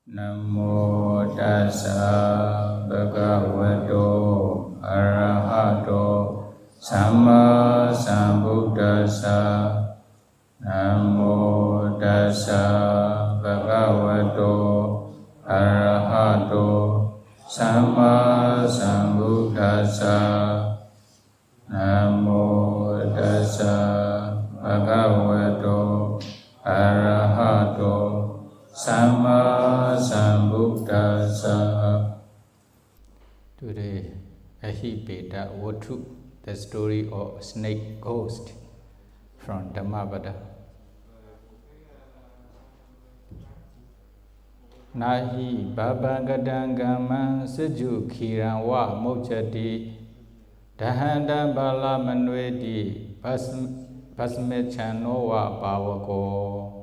Namo tassa bhagavato arahato samma sambuddhassa. Namo tassa bhagavato arahato samma sambuddhassa. Namo tassa bhagavato arahato Samma Sambuddhassa. Today, Ahipeta Vatu, the story of snake ghost from Dhammapada. Nahi babangadangama seju kiran wa mojati dahanda bala manwedi pasmechano wa pawako.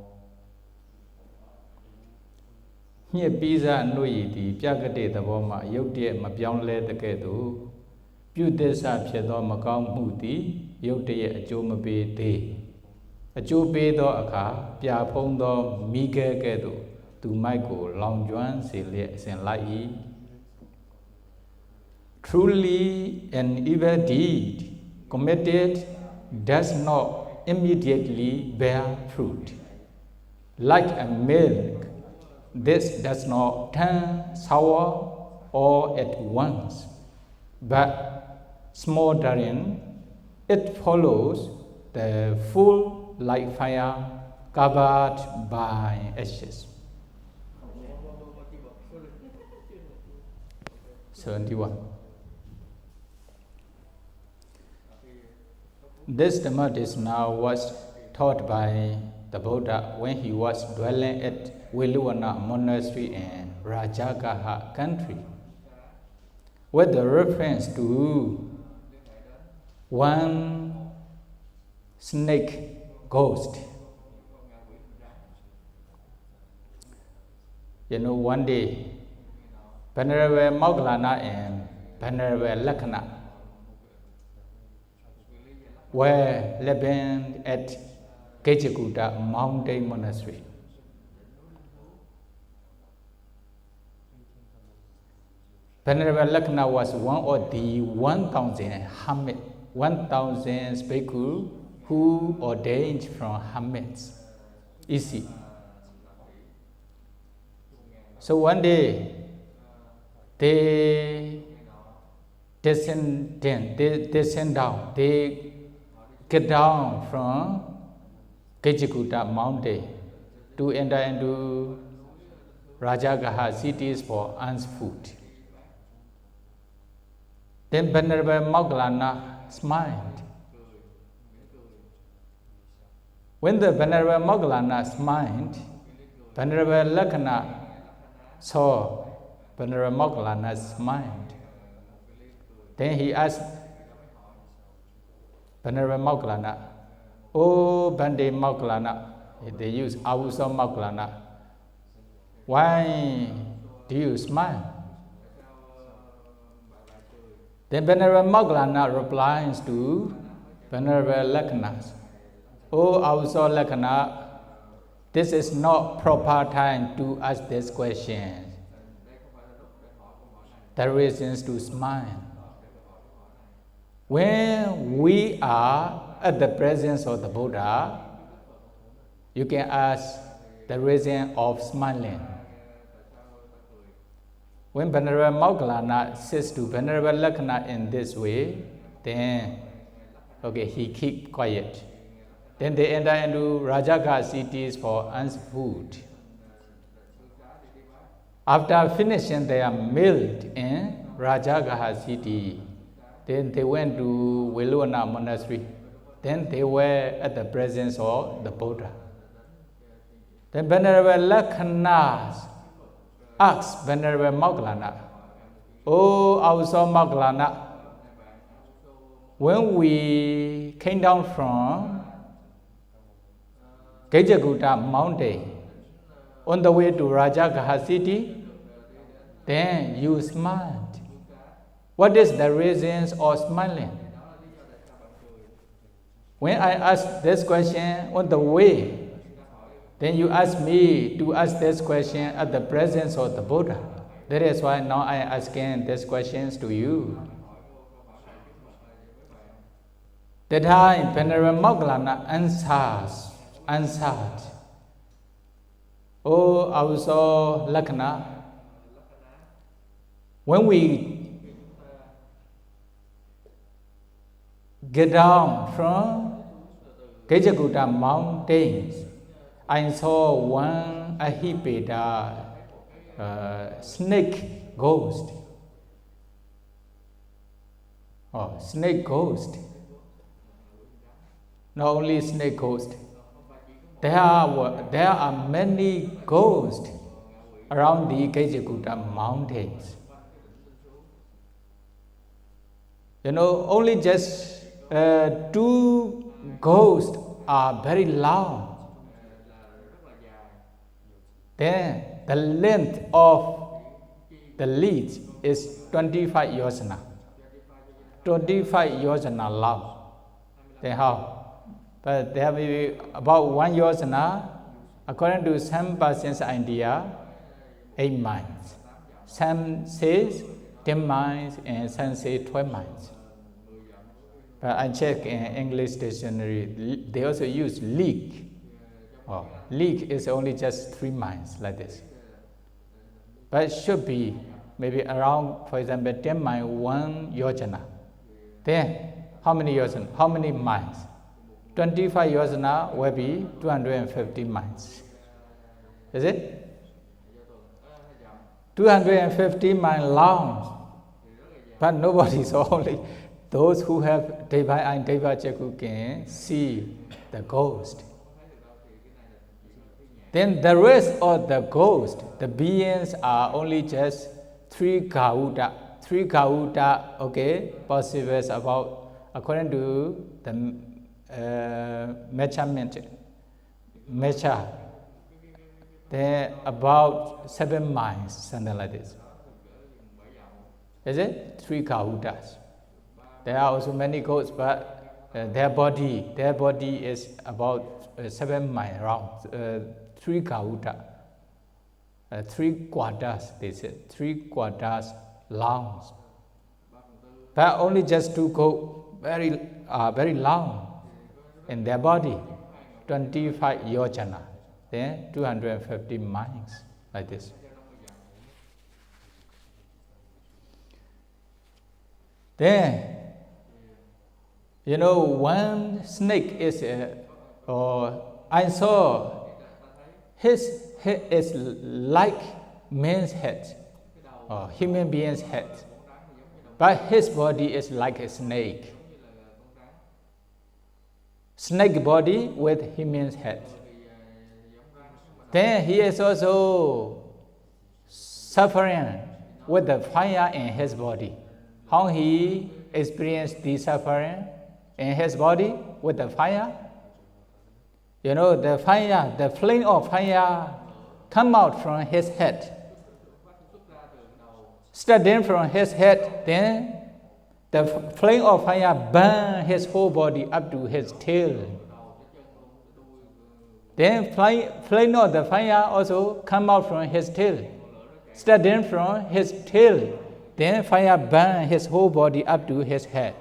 Nye pizza no yiti, piagate the boma, yote mapion le the kedu, Pudesa piedo macam muti, yote a jomabe de. A jobe do aka, piapondo, mige kedu, to Michael, long juan, sen lai. Truly, an evil deed committed does not immediately bear fruit. Like a milk, this does not turn sour all at once, but smoldering, it follows the full like fire covered by ashes. 71. This Dhammapada was taught by the Buddha when he was dwelling at Veḷuvana monastery in Rajagaha country, with the reference to one snake ghost. You know, one day, Venerable Moggallana and Venerable Lakkhana were living at Kechakuta mountain monastery. Venerable Lakkhana was one of the 1,000 hermits, 1,000 bhikkhus who ordained from hermits. Easy. So one day, they descend down, they get down from Kechakuta mountain to enter into Rajagaha cities for alms food. Then Venerable Moggallana smiled. When the Venerable Moggallana smiled, Venerable Lakkhana saw Venerable Moggallana smiled. Then he asked Venerable Moggallana, "Oh, Bande Moggallana," they use Avuso Moggallana, "why do you smile?" Then Venerable Moggallana replies to Venerable Lakkhana, "Oh, Avuso Lakkhana, this is not proper time to ask this question. The reasons to smile. When we are at the presence of the Buddha, you can ask the reason of smiling." When Venerable Moggallana says to Venerable Lakkhana in this way, then, okay, he keep quiet. Then they enter into Rajagaha cities for alms food. After finishing their meal in Rajagaha city, then they went to Veḷuvana monastery. Then they were at the presence of the Buddha. Then Venerable Lakkhana asked Venerable Moggallana, "Oh, Avuso Moggallana, when we came down from Kechakuta mountain on the way to Rajagaha city, then you smiled. What is the reasons of smiling?" When I asked this question on the way, Then you ask me to ask this question at the presence of the Buddha. That is why now I am asking these questions to you. That time, Venerable Moggallana answered, "Oh, also Lakkhana, when we get down from Kejakuta mountains, I saw one Ahipeda snake ghost. Oh, snake ghost. Not only snake ghost. There are many ghosts around the Kejakuta mountains. You know, only just 2 ghosts are very loud. Then the length of the leads is 25 yosana. 25 yosana long. Then how? But there will be about 1 yosana, according to some person's idea, 8 miles. Some says 10 miles and some say 12 miles. But I check in English dictionary, they also use league. Oh, league is only just 3 miles like this. But it should be maybe around, for example, 10 miles, 1 yojana. Then how many yojana? How many miles? 25 yojana will be 250 miles. Is it? 250 miles long. But nobody saw, only those who have Deva and Deva Chaku can see the ghost. Then the rest of the ghosts, the beings are only just 3 Gauda. 3 Gauda, okay, possible about, according to the measurement, they're about 7 miles, something like this. Is it? 3 Gaudas. There are also many ghosts, but their body is about 7 miles round. 3 Gauda, 3 quarters, they said, 3 quarters long. But only just 2 go very long in their body, 25 yojana, then 250 miles, like this. Then, you know, one snake is, I saw his head is like man's head, or human being's head, but his body is like a snake. Snake body with human's head. Then he is also suffering with the fire in his body. How he experienced the suffering in his body with the fire? You know, the fire, the flame of fire come out from his head. Starting from his head, then the flame of fire burn his whole body up to his tail. Then flame of the fire also come out from his tail. Starting from his tail, then fire burn his whole body up to his head.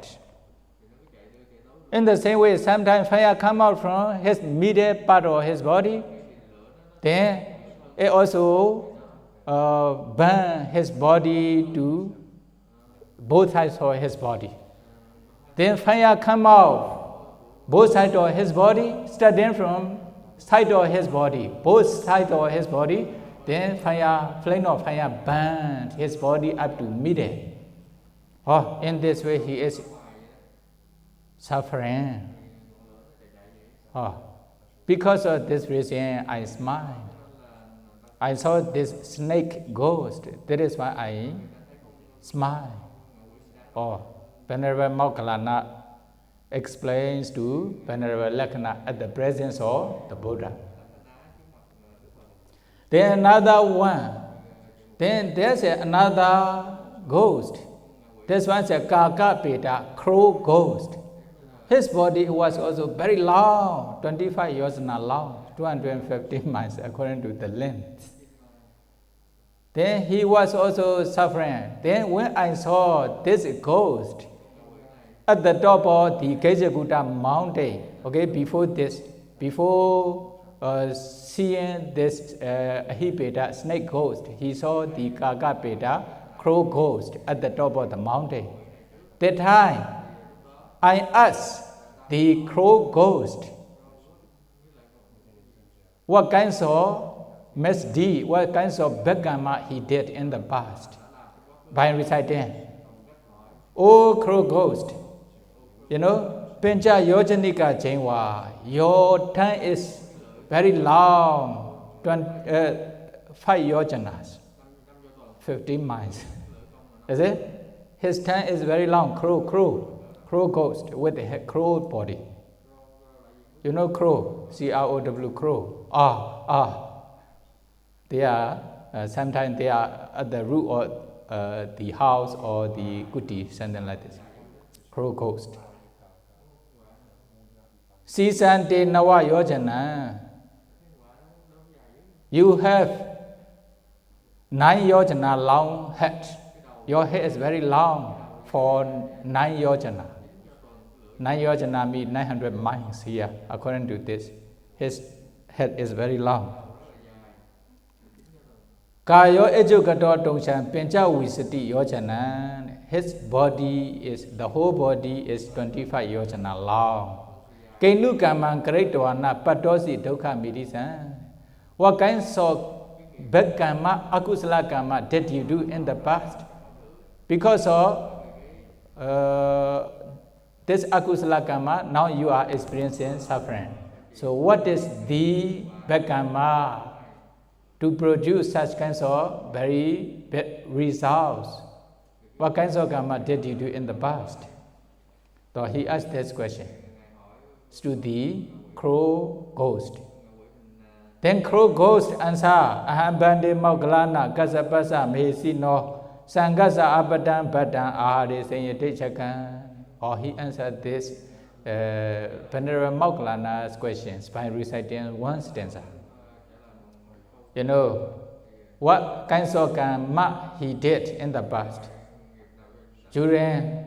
In the same way, sometimes fire come out from his middle part of his body, then it also burn his body to both sides of his body. Then fire come out both sides of his body, starting from side of his body, both sides of his body, then flame of fire burned his body up to middle. Oh, in this way he is suffering. Oh, because of this reason I smiled. I saw this snake ghost. That is why I smiled. Oh, Venerable Moggallana explains to Venerable Lakkhana at the presence of the Buddha. Then another one. Then there's another ghost. This one's a Kakapeta, crow ghost. His body was also very long, 25 years long. 250 miles according to the length. Then he was also suffering. Then when I saw this ghost at the top of the Kejakuta mountain, okay, before seeing this Ahipeda snake ghost, he saw the Kakapeda crow ghost at the top of the mountain. That time, I asked the crow ghost, what kinds of misdeed, what kinds of backgammon he did in the past by reciting, "Oh crow ghost, you know, Pencha Yojanika Chainwa, your tongue is very long, 5 yojanas, 15 miles. Is it? His tongue is very long, crow ghost with a crow body. You know crow, C-R-O-W, crow. They are, sometimes they are at the roof of the house or the kuti, something like this. Crow ghost. Sisante Nawa Yojana. You have 9 yojana long head. Your head is very long for 9 yojana. 9 yojana means 900 miles here, according to this. His head is very long. Kayo ejugato tongshan pencha wisati yojana. His body is, the whole body is 25 yojana long. Kainu kamang karitwana patosi dokha midisa. What kinds of bad karma, akusala karma did you do in the past? Because of this akusala karma, now you are experiencing suffering. So what is the bad karma to produce such kinds of very bad results? What kinds of karma did you do in the past? So he asked this question to the crow ghost. Then crow ghost answer, Aham bande maugalana kasapasa mehesino sangasa abadan badan ahare senyate chakan. Or he answered this Venerable Maugalana's questions by reciting one stanza. You know, what kinds of karma he did in the past during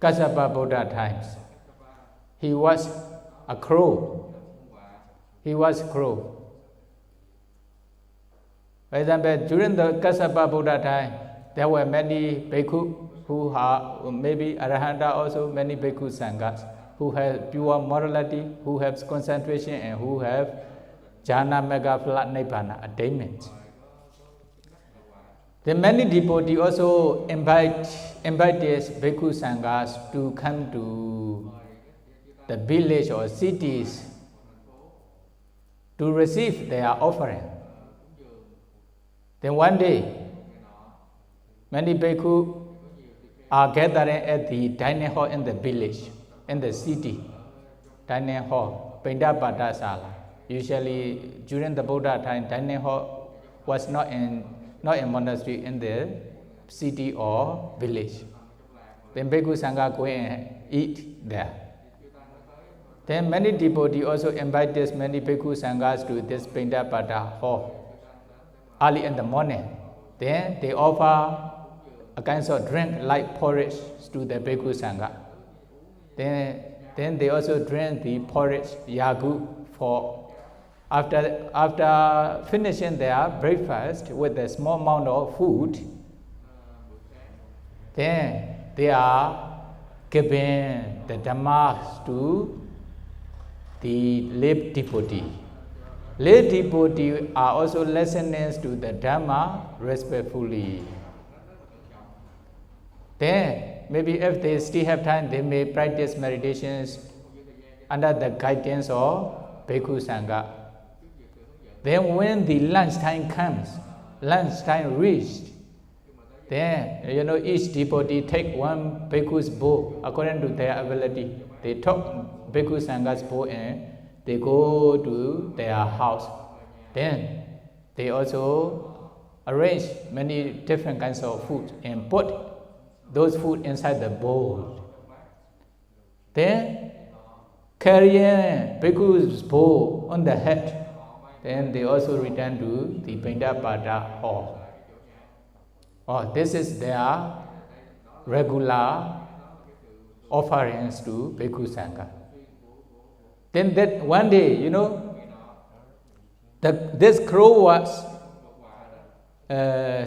Kassapa Buddha times. He was a crow. He was a crow. For example, during the Kassapa Buddha time, there were many bhikkhu who are maybe Arahanta also, many bhikkhu sanghas who have pure morality, who have concentration, and who have jhana mega flat nibbana attainment. Then many devotees also invite these bhikkhu sanghas to come to the village or cities to receive their offering. Then one day, many bhikkhu are gathering at the dining hall in the village, in the city, dining hall, Dhammapada Sala. Usually, during the Buddha time, dining hall was not in monastery, in the city or village. Then bhikkhu sangha go and eat there. Then many devotees also invite this many bhikkhu sanghas to this Dhammapada hall early in the morning. Then they offer a kind of drink like porridge to the bhikkhu sangha. Then they also drink the porridge yagu for after finishing their breakfast with a small amount of food. Then they are giving the Dhamma to the lay devotee. Lay devotees are also listening to the Dhamma respectfully. Then, maybe if they still have time, they may practice meditations under the guidance of bhikkhu sangha. Then when the lunchtime comes, lunchtime reached, then, you know, each devotee take one bhikkhu's bowl according to their ability. They took bhikkhu sangha's bowl and they go to their house. Then they also arrange many different kinds of food and put those food inside the bowl. Then carrying bhikkhu's bowl on the head, then they also return to the Dhammapada hall. Oh, this is their regular offerings to Bhikkhu Sangha. Then that one day, this crow was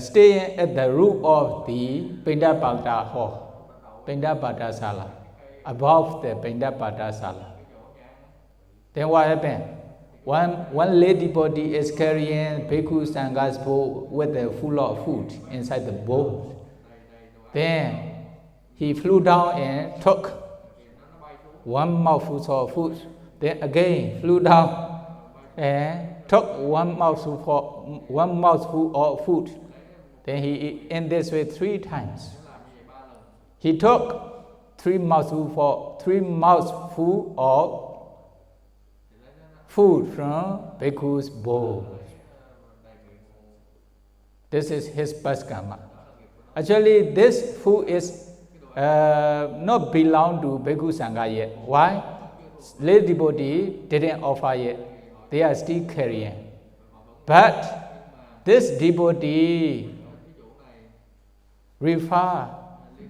staying at the roof of the Dhammapada hall, Dhammapada Sala, above the Dhammapada Sala. Then what happened? One lady body is carrying Bhikkhu Sangha's bowl with a full of food inside the bowl. Then he flew down and took one mouthful of food. Then again flew down and took one mouthful of food. Then he in this way 3 times. He took 3 mouthful of food from Bhikkhu's bowl. This is his paskama. Actually, this food is not belong to Bhikkhu Sangha yet. Why? Lay devotee didn't offer yet. They are still carrying. But this devotee refer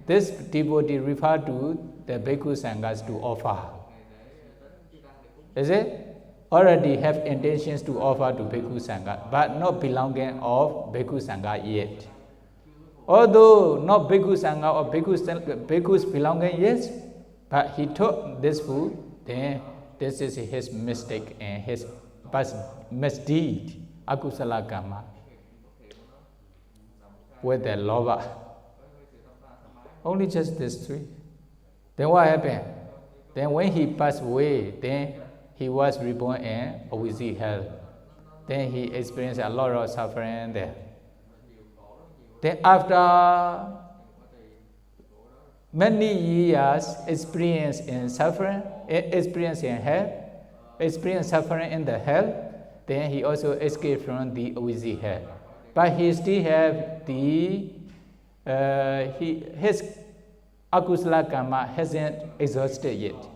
to the Bhikkhu Sanghas to offer. Is it? Already have intentions to offer to Bhikkhu Sangha, but not belonging of Bhikkhu Sangha yet. Although not Bhikkhu Sangha or Bhikkhu's belonging, yes, but he took this food, then this is his mistake and his past misdeed, akusala karma, with the lova. Only just these 3. Then what happened? Then when he passed away, then he was reborn in Ovisi hell. Then he experienced a lot of suffering there. Then after many years experience in suffering, experience in hell, experience suffering in the hell, then he also escaped from the Ovisi hell. But he still have his akusala karma hasn't exhausted yet.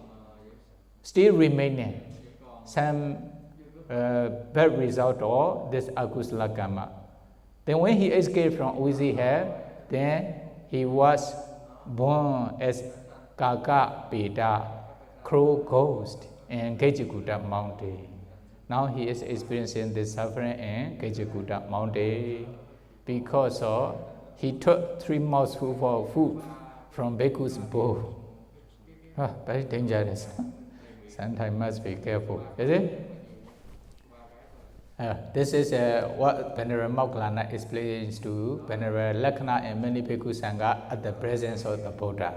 Still remaining some bad result of this akusala karma. Then when he escaped from Ovisi hell, then he was born as Kaka Peda, crow ghost in Gejikuta mountain. Now he is experiencing this suffering in Gejikuta mountain because he took 3 mouthfuls of food from Bhikkhu's bowl. Very dangerous. Sometimes must be careful. Is it? This is what Venerable Moggallana explains to Venerable Lakkhana and many Bhikkhu Sangha at the presence of the Buddha.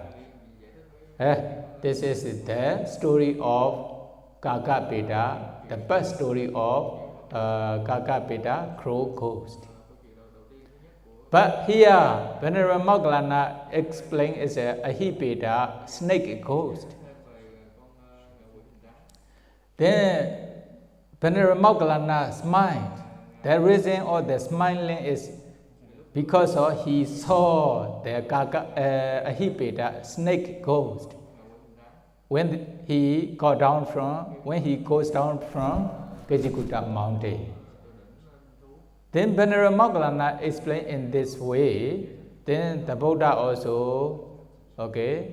This is the story of Kakapeda, the first story of Kakapeda, crow ghost. But here, Venerable Moggallana explains is a Ahipeda, snake ghost. Then Venerable Moggallana smiled. The reason of the smiling is because he saw the Ahipeda, snake ghost, when he goes down from Gejikuta mountain. Then Venerable Moggallana explained in this way. Then the Buddha also, the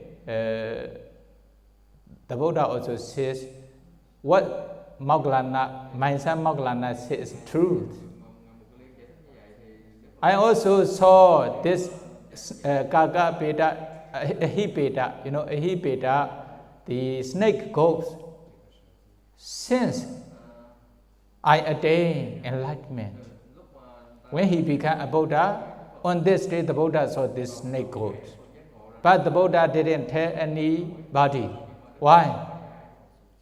Buddha also says what my son Moggallana says truth. I also saw this Kakapeda, Ahipeda, Ahipeda, the snake ghost, since I attained enlightenment. When he became a Buddha, on this day the Buddha saw this snake ghost. But the Buddha didn't tell anybody. Why?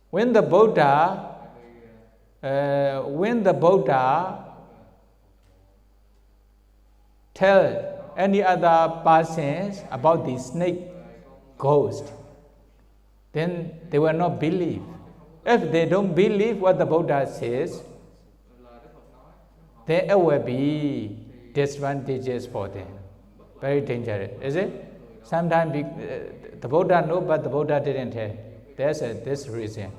When the Buddha tell any other persons about the snake ghost, then they will not believe. If they don't believe what the Buddha says, then it will be disadvantageous for them. Very dangerous, is it? Sometimes the Buddha knows, but the Buddha didn't tell. There's this reason.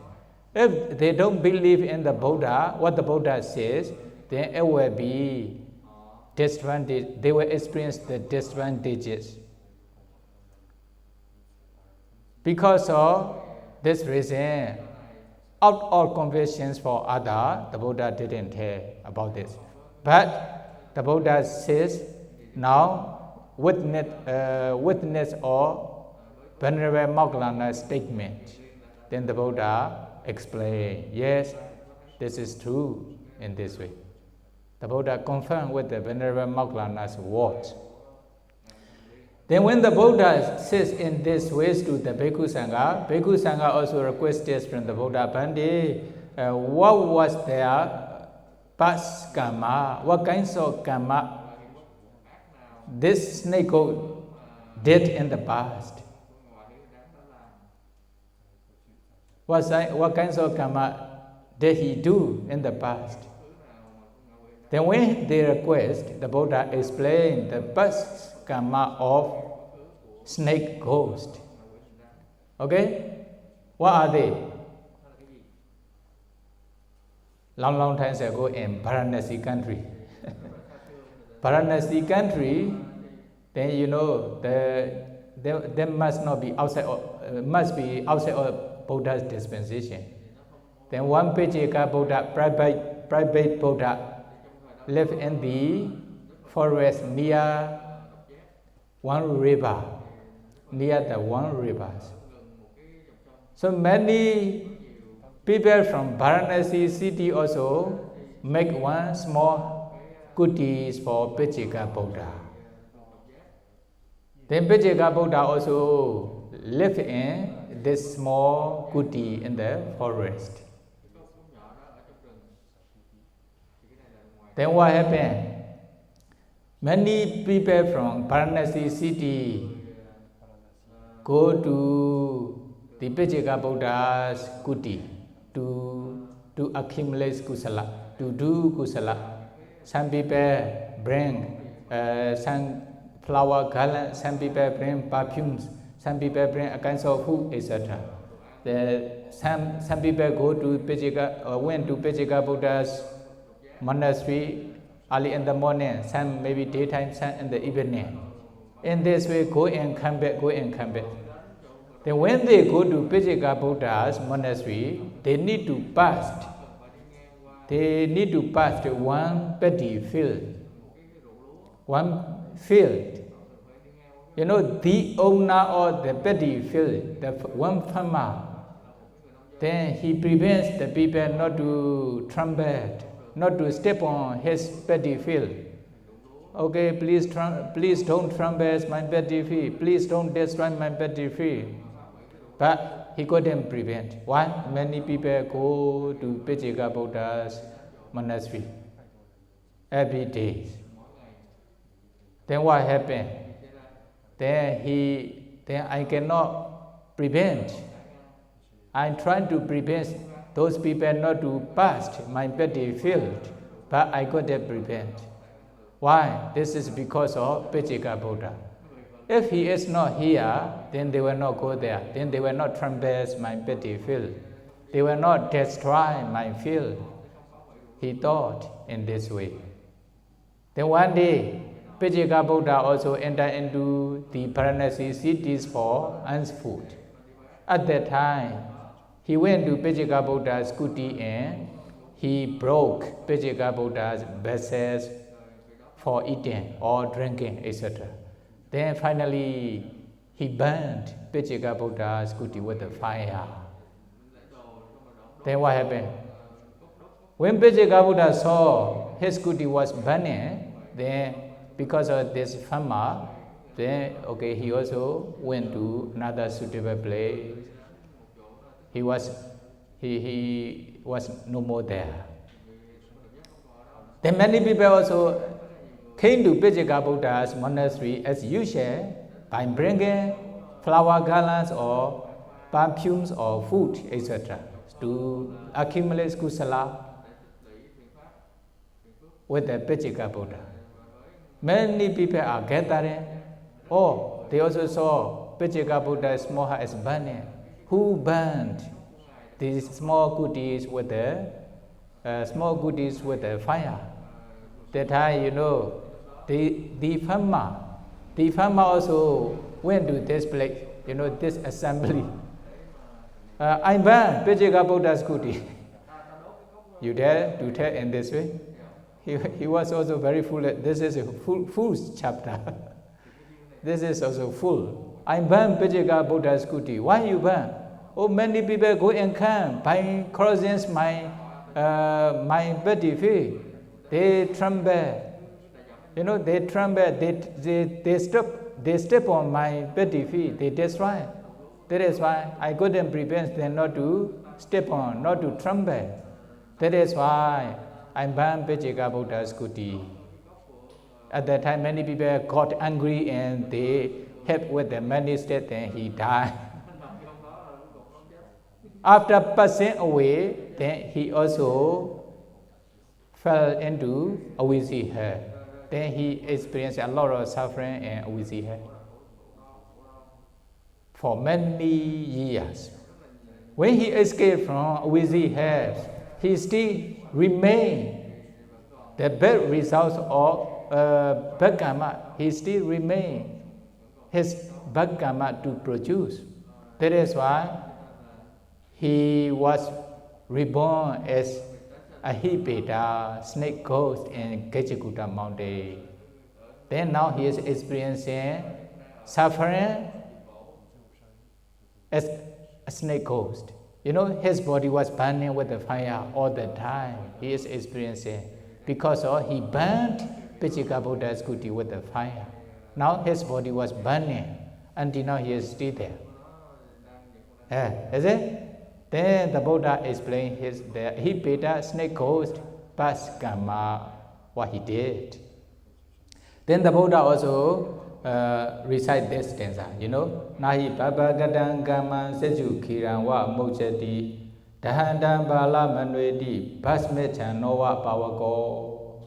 If they don't believe in the Buddha, what the Buddha says, then it will be disadvantage. They will experience the disadvantages. Because of this reason, out all conversions for others, the Buddha didn't care about this. But the Buddha says, now witness or Venerable Moggallana's statement. Then the Buddha explained, yes, this is true in this way. The Buddha confirmed with the Venerable Moggallana's words. Then when the Buddha says in this way to the Bhikkhu Sangha also requested from the Buddha, Bhante, what was their past karma, what kinds of karma this snake goat did in the past? What kinds of karma did he do in the past? Then when they request, the Buddha explained the past karma of snake ghost. Okay? What are they? Long time ago in Varanasi country. Varanasi country, then you know there must not be outside must be outside of Buddha's dispensation. Then one Pajika Buddha, private Buddha, lived in the forest near one river, near the one rivers. So many people from Varanasi city also make one small kutis for Pajika Buddha. Then Pajika Buddha also lived in this small kuti in the forest. Then what happened? Many people from Varanasi city go to the Pajika Buddha's kuti to accumulate kusala, to do kusala. Some people bring some flower garlands, some people bring perfumes, some people bring a kinds of food, etc. Some people go to Pajika, went to Pajika Buddha's monastery early in the morning, some maybe daytime, some in the evening. In this way, go and come back, go and come back. Then when they go to Pajika Buddha's monastery, they need to pass. They need to pass one paddy field. One field. You know, the owner of the paddy field, the one farmer, then he prevents the people not to trumpet, not to step on his paddy field. Okay, please don't trumpet my paddy field. Please don't destroy my paddy field. But he couldn't prevent. Why? Many people go to Pajika Buddha's monastery every day. Then what happened? Then I cannot prevent. I'm trying to prevent those people not to pass my paddy field, but I couldn't prevent. Why? This is because of Pajika Buddha. If he is not here, then they will not go there. Then they will not trumpet my paddy field. They will not destroy my field. He thought in this way. Then one day, Pajika Buddha also entered into the Varanasi cities for food. At that time, he went to Pajika Buddha's kuti and he broke Pajika Buddha's vessels for eating or drinking, etc. Then finally, he burned Pajika Buddha's kuti with the fire. Then what happened? When Pajika Buddha saw his kuti was burning, then because of this farmer, then okay, he also went to another suitable place. He was no more there. Then many people also came to Pajika Buddha's monastery as usual by bringing flower garlands or perfumes or food, etc. to accumulate kusala with the Pajika Buddha. Many people are gathering. Oh, they also saw Pajika Buddha's moha is burning. Who burned these small goodies with the fire. That time, the farmer also went to this place, this assembly. I burn Pejika Buddha's goodie. You dare to tell in this way? He was also very full. This is a full chapter. This is also full. I burn Pejika Buddha's goodie. Why you burn? Oh, many people go and come by crossing my body feet. They tremble. They tremble. They step on my body feet. They destroy. That is why I couldn't prevent them not to step on, not to tremble. That is why I banned Pejika Buddha's goodie. At that time, many people got angry and they helped with the many steps and he died. After passing away, then he also fell into Awisi hell. Then he experienced a lot of suffering in Awisi hell for many years. When he escaped from Awisi hell, he still remained the bad results of bad karma. He still remained his bad karma to produce. That is why he was reborn as a Hipeta, snake ghost in Gachikuta mountain. Then now he is experiencing suffering as a snake ghost. His body was burning with the fire all the time. He is experiencing because he burnt Pejika Buddha's goodie with the fire. Now his body was burning until now he is still there. Is it? Then the Buddha explained the Hipeta snake ghost past karma, what he did. Then the Buddha also recite this stanza, Nahi Baba Gadang Gaman Seju Kiran Wa Mojati Dahandam Bala Manwedi Basmechan Nova Pawako.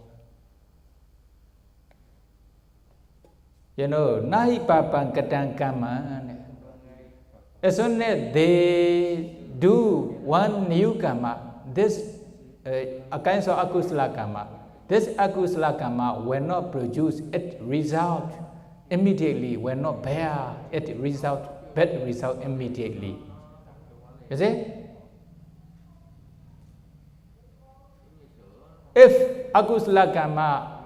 Nahi Baba Gadang Gaman. As soon as they do one new karma, this a kind of akusala karma, this akusala karma will not produce its result immediately, will not bear its bad result immediately. You see? If akusala karma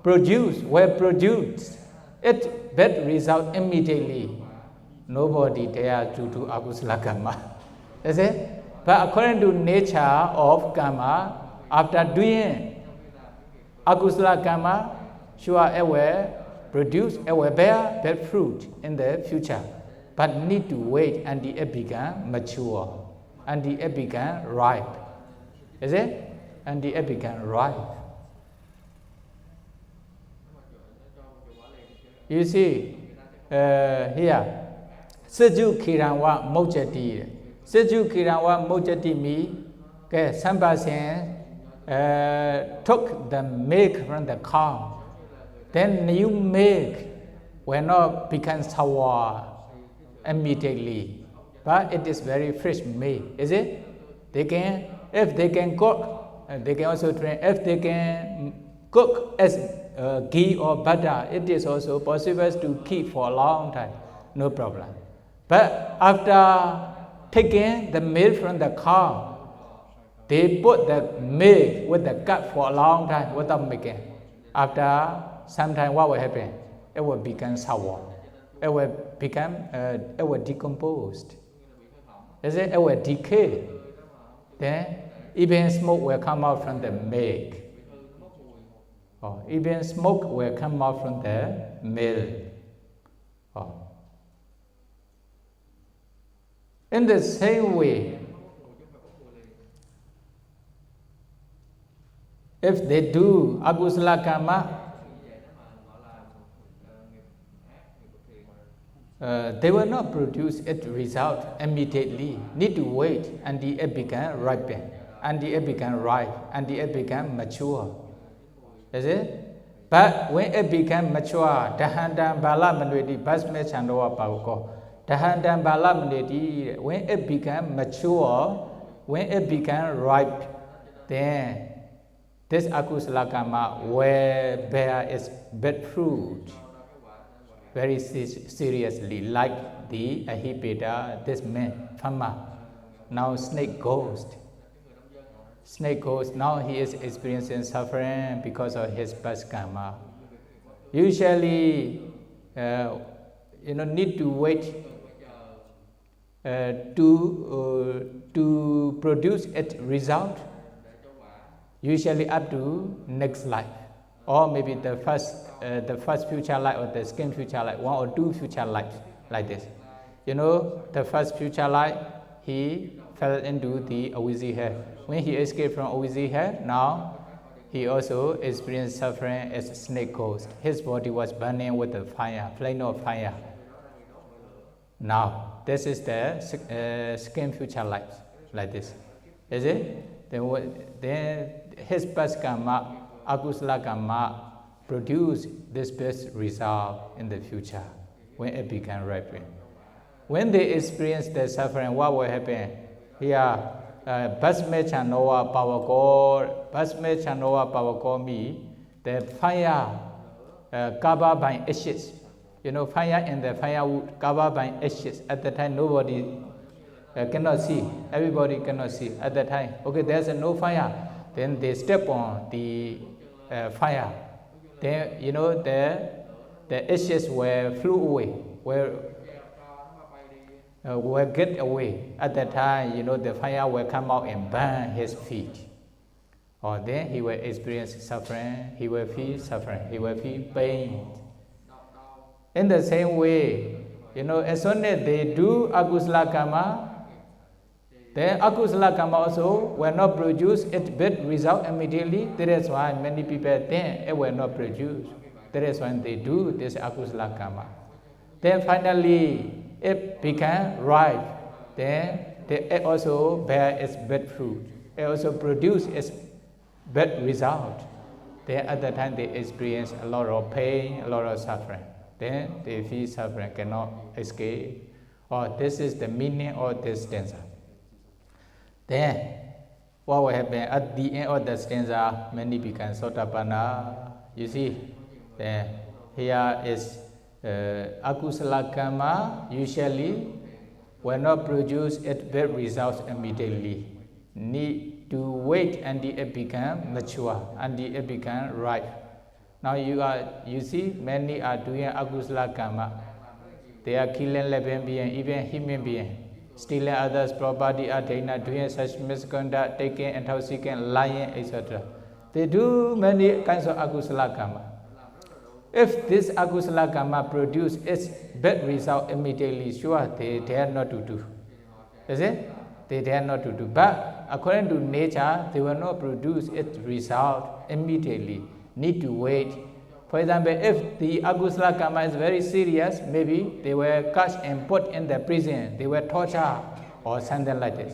will produce its bad result immediately, nobody dare to do akusala karma. Is it? But according to nature of karma, after doing akusala karma, sure it will produce, it will bear bad fruit in the future. But need to wait until it become mature, until it become ripe. Is it? Until it become ripe. You see, here, Seju Kiranwa Mojati. Seju Kiranwa Mojati mi, Sambasen took the milk from the cow. Then new milk will not become sour immediately, but it is very fresh milk. Is it? If they can cook, they can also drink. If they can cook as ghee or butter, it is also possible to keep for a long time. No problem. But after taking the milk from the cow, they put the milk with the gut for a long time without making. After some time, what will happen? It will become sour. It will decompose. It will decay. Then even smoke will come out from the milk. Even smoke will come out from the milk. In the same way, if they do akusala karma, they will not produce its result immediately. Need to wait until it become ripen, until it become ripe, until it become mature. Is it? But when it become mature, Dahandam Bala Manwedi Basme Chandoa Pauko, Dahandam Balamnedi, when it became mature, when it became ripe, then this akusala karma will bear its bad fruit very seriously, like the Ahipeda, this man, farmer, now snake ghost. Snake ghost, now he is experiencing suffering because of his past karma. Usually, need to wait to produce its result, usually up to next life, or maybe the first future life or the second future life, 1 or 2 future lives like this. The first future life, he fell into the Awizi hair. When he escaped from Awizi hair, now he also experienced suffering as a snake ghost. His body was burning with the fire, flame of fire. Now, this is the second future life, like this. Is it? Then his past karma, akusala karma, produce this best result in the future when it became ripe. When they experience the suffering, what will happen? Here, Basme Chanoa power god, Basme Chanoa power god me, the fire covered by ashes. Fire in the firewood covered by ashes. At the time, nobody cannot see. Everybody cannot see at the time. Okay, there's no fire. Then they step on the fire. Then, the ashes flew away, will get away. At that time, the fire will come out and burn his feet. Or then he will experience suffering, he will feel suffering, he will feel pain. In the same way, as soon as they do akusala karma, then akusala karma also will not produce its bad result immediately. That is why many people think it will not produce. That is why they do this akusala karma. Then finally, it became ripe. Then it also bear its bad fruit. It also produce its bad result. Then at that time they experience a lot of pain, a lot of suffering. Then they feel suffering, cannot escape. Or this is the meaning of this stanza. Then, what will happen at the end of the stanza? Many become Sotapanna. You see, then here is akusala karma usually will not produce its bad results immediately. Need to wait until it become mature, until it become ripe. Now you see, many are doing akusala karma. They are killing living beings, even human beings, stealing others' property, doing such misconduct, taking, intoxicant, lying, etc. They do many kinds of akusala karma. If this akusala karma produce its bad result immediately, sure, they dare not to do. Is it? They dare not to do. But according to nature, they will not produce its result immediately. Need to wait. For example, if the akusala karma is very serious, maybe they were catch and put in the prison, they were tortured or something like this.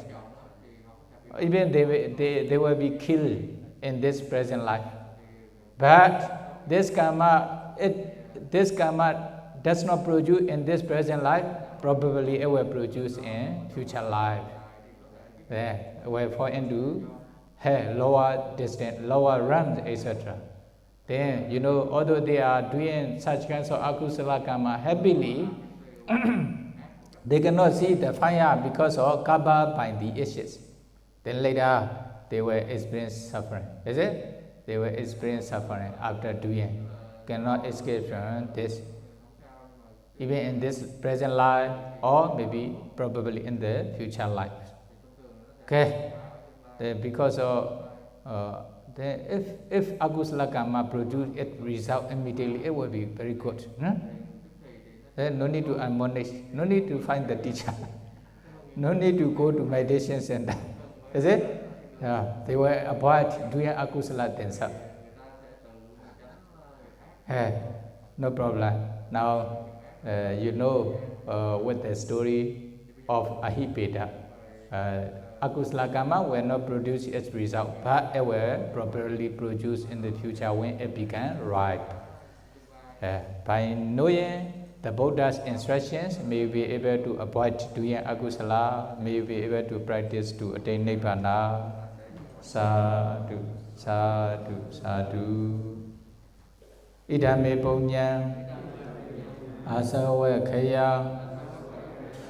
Even they will be killed in this present life. But this karma does not produce in this present life, probably it will produce in future life. Then it will fall into lower distance, lower realms, etc. Then, although they are doing such kinds of akusala karma happily, they cannot see the fire because of covered by the ashes. Then later, they will experience suffering. Is it? They will experience suffering after doing. Cannot escape from this. Even in this present life, or maybe probably in the future life. Okay? Then because of then if akusala karma produce its result immediately, it will be very good. Then no need to admonish, no need to find the teacher, no need to go to meditation center. Is it? Yeah, they will avoid doing akusala themselves. No problem. Now with the story of Ahipeda. Akusala karma will not produce its result, but it will properly produce in the future when it becomes ripe. By knowing the Buddha's instructions, may you be able to avoid doing akusala, may you be able to practice to attain nibbana. Sadhu, sadhu, sadhu. Idame punya, asawa kaya,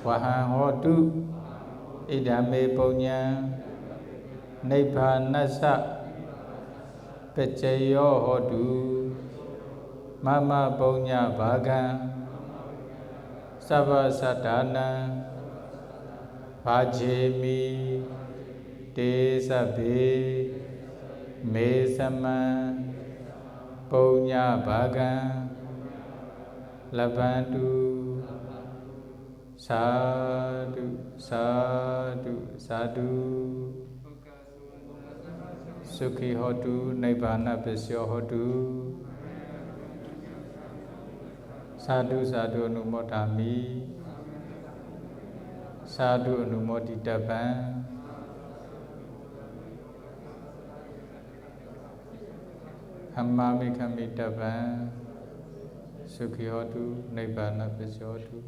wahan hotu. Idame punya, nibbanasa, pecayo hotu. Mama punya bagan. Sava sadhana bhajemi te sabbe me sama punya bhagan labantu sadhu sadhu sadhu sukhi hotu nibbana pasyo hotu sadhu sadhu anumodami sadhu anumoditapan hammami kamitapan sukhi hotu nibbana pasyo hotu